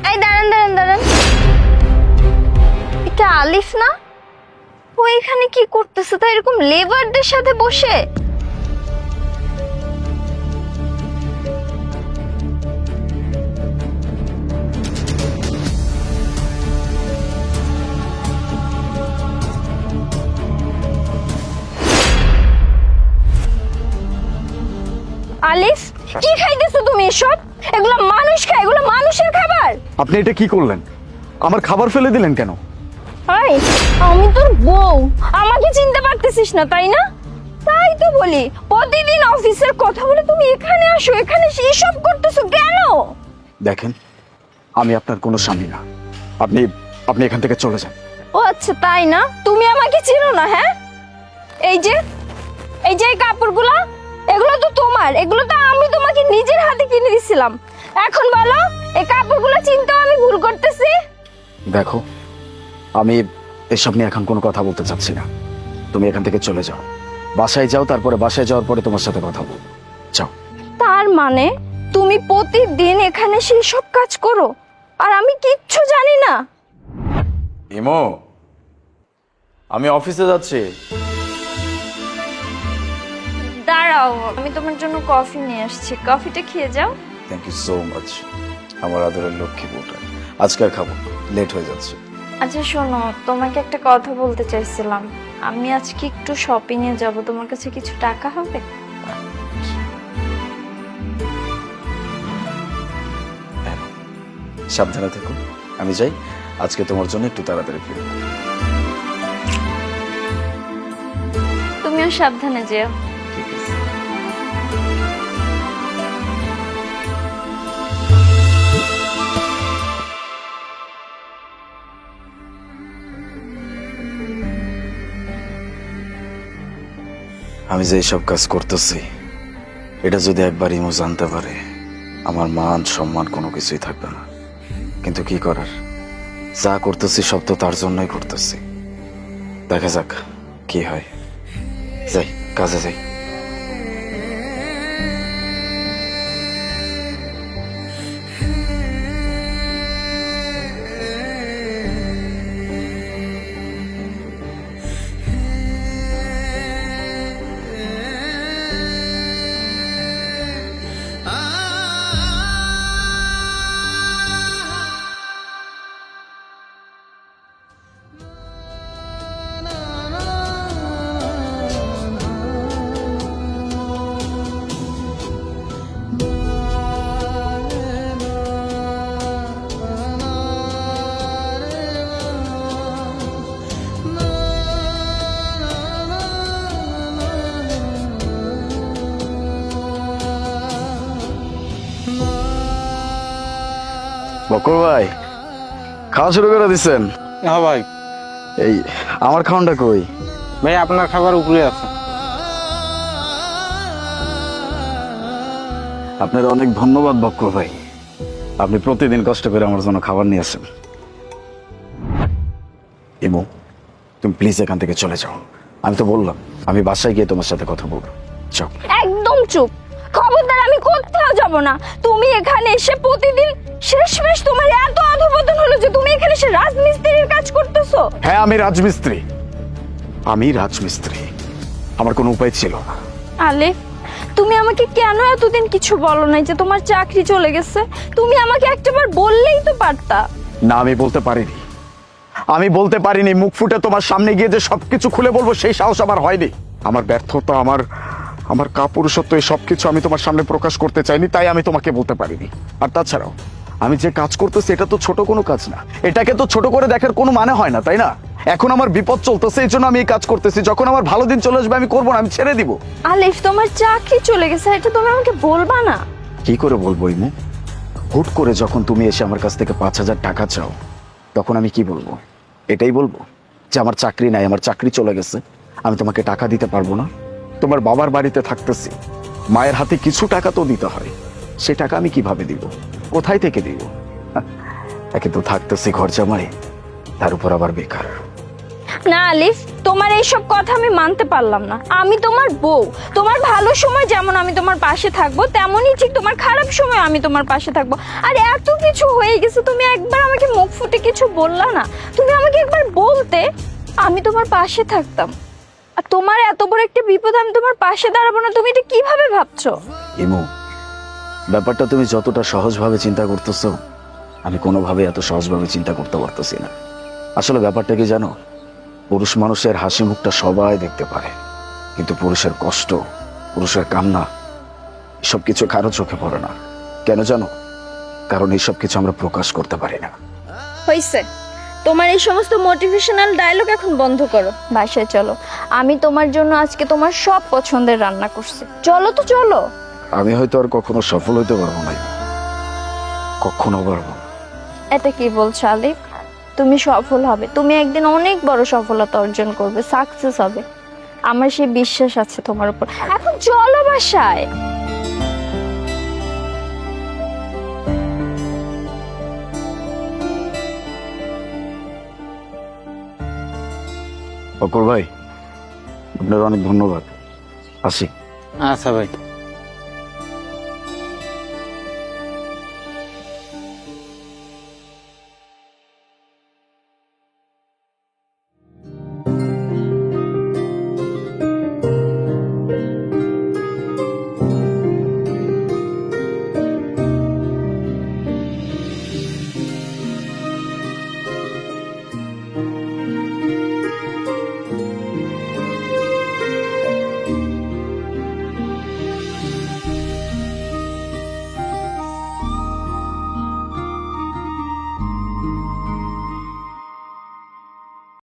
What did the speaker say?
এই দাঁড়ান দাঁড়ান দাঁড়ান, এটা আলিফ না? ও এখানে কি করতেছে তা এরকম লেবারদের সাথে বসে? আলিফ, কি খাইতেছো তুমি এসব? এগুলো মানুষ খায়, এগুলো মানুষের খাবার। আপনি এটা কি করলেন? আমার খাবার ফেলে দিলেন কেন? হাই, আমি তোর বউ, আমাকে চিনতে পারতেছিস না তাই না? তাই তো বলি, প্রতিদিন অফিসের কথা বলে তুমি এখানে আসো, এখানে এসব করতেছো কেন? দেখেন, আমি আপনার কোনো স্বামী না। আপনি আপনি এখান থেকে চলে যান। ও আচ্ছা তাই না, তুমি আমাকে চিনো না? হ্যাঁ, এই যে এই যে এই কাপড়গুলো, এগুলো তো তোমার, এগুলো তো আমি তোমাকে নিজের হাতে কিনে দিছিলাম। এখন বলো, এই কাপড়গুলো চিনতেও আমি ভুল করতেছি? দেখো, আমি এসব নিয়ে এখন কোনো কথা বলতে চাচ্ছি না। তুমি এখান থেকে চলে যাও, বাসায় যাও, তারপরে বাসায় যাওয়ার পরে তোমার সাথে কথা বলবো। যাও। তার মানে তুমি প্রতিদিন এখানে সেই সব কাজ করো আর আমি কিচ্ছু জানি না? ইমো, আমি অফিসে যাচ্ছি। দাঁড়াও, আমি তোমার জন্য কফি নিয়ে আসছি, কফিটা খেয়ে যাও। থ্যাংক ইউ সো মাচ, আমার আদরের লক্ষ্মী বউটা। আজকে আর খাবো, লেট হয়ে যাচ্ছে। আচ্ছা শোনো, তোমাকে একটা কথা বলতে চাইছিলাম। আমি আজকে একটু শপিং এ যাব, তোমার কাছে কিছু টাকা হবে? সাবধানে থেকো, আমি যাই। আজকে তোমার জন্য একটু তাড়াতাড়ি ফিরবো। তুমিও সাবধানে যেও। ঠিক আছে। আমি যে সব কাজ করতেছি, এটা যদি একবার ইমো জানতে পারে, আমার মান সম্মান কোনো কিছুই থাকবে না। কিন্তু কি করার, যা করতেছি সব তো তার জন্যই করতেছি। দেখা যাক কি হয়। যাই, কাজে যাই। বকর ভাই, খাওয়া শুরু করে দিচ্ছেন? হ্যাঁ ভাই। এই আমার খাওয়ানটা কই? ভাই আপনার খাবার উপরে আছে। আপনার অনেক ধন্যবাদ বকর ভাই, আপনি প্রতিদিন কষ্ট করে আমার জন্য খাবার নিয়ে আসেন। ইমো, তুমি প্লিজ এখান থেকে চলে যাও। আমি তো বললাম আমি বাসায় গিয়ে তোমার সাথে কথা বলবো। যাও। একদম চুপ, খবরদার, আমি কোথাও যাব না। তুমি এখানে এসে প্রতিদিন শেষমেশ তোমার এত অধপতন হলো যে তুমি এখানে এসে রাজমিস্ত্রির কাজ করতেছো। হ্যাঁ, আমি রাজমিস্ত্রি, আমি রাজমিস্ত্রি। আমার কোনো উপায় ছিল না। আলিফ, তুমি আমাকে কেন এতদিন কিছু বলো নাই যে তোমার চাকরি চলে গেছে? তুমি আমাকে একটাবার বললেই তো পারতা। না, আমি বলতে পারিনি, আমি বলতে পারিনি। মুখ ফুটে তোমার সামনে গিয়ে যে সবকিছু খুলে বলবো সেই সাহস আমার হয়নি। আমার ব্যর্থতা, আমার কাপুরুষত্ব, এই সবকিছু আমি তোমার সামনে প্রকাশ করতে চাইনি, তাই আমি তোমাকে বলতে পারিনি। আর তাছাড়াও আমি যে কাজ করতেছি এটা তো ছোট কোনো কাজ না, এটাকে তো ছোট করে দেখার কোনো মানে হয় না, তাই না? এখন আমার বিপদ চলতেছে, এই জন্য আমি এই কাজ করতেছি। যখন আমার ভালো দিন চলে আসবে আমি করবো না, আমি ছেড়ে দিব। আলিফ, তোমার চাকরি চলে গেছে, এটা তুমি আমাকে বলবা না? কি করে বলবো ইমু? হুট করে যখন তুমি এসে আমার কাছ থেকে 5,000 টাকা চাও, তখন আমি কি বলবো? এটাই বলবো যে আমার চাকরি নাই, আমার চাকরি চলে গেছে, আমি তোমাকে টাকা দিতে পারবো না? তোমার বাবার বাড়িতে থাকতেছি, মায়ের হাতে কিছু টাকা তো দিতে হয়, সে টাকা আমি কিভাবে দিব, কোথায় থেকে দিব? একে তো থাকতেছি ঘর জামাই, তার উপর আবার বেকার। না আলিফ, তোমার এইসব কথা আমি মানতে পারলাম না। আমি তোমার বউ, তোমার ভালো সময় যেমন আমি তোমার পাশে থাকবো, তেমনই ঠিক তোমার খারাপ সময় আমি তোমার পাশে থাকবো। আর এত কিছু হয়ে গেছে, তুমি একবার আমাকে মুখ ফুটে কিছু বললা না। তুমি আমাকে একবার বলতে, আমি তোমার পাশে থাকতাম। আর তোমার এত বড় একটা বিপদ, আমি তোমার পাশে দাঁড়াবো না, তুমি এটা কিভাবে ভাবছো? ইমু, ব্যাপারটা তুমি যতটা সহজভাবে চিন্তা করতেছো, আমি কোনোভাবে এত সহজভাবে চিন্তা করতে পারতেছি না। আসলে ব্যাপারটা কি জানো, পুরুষ মানুষের হাসি মুখটা সবাই দেখতে পারে, কিন্তু পুরুষের কষ্ট, পুরুষের কান্না, এসব কিছু কারো চোখে পড়ে না। কেন জানো? কারণ এইসব কিছু আমরা প্রকাশ করতে পারি না। হইছে, তোমার এই সমস্ত মোটিভেশনাল ডায়লগ এখন বন্ধ করো, বাসায় চলো। আমি তোমার জন্য আজকে তোমার সব পছন্দের রান্না করছি, চলো তো চলো। আমি হয়তো আর কখনো সফল হইতে পারবো না, কখনো পারবো না। এটা কি বলছো আলিফ? তুমি সফল হবে, তুমি একদিন অনেক বড় সফলতা অর্জন করবে, সাকসেস হবে। আমার সেই বিশ্বাস আছে তোমার উপর। এখন চলো বাসায়। অপর ভাই, আপনার অনেক ধন্যবাদ। আসি। আচ্ছা ভাই।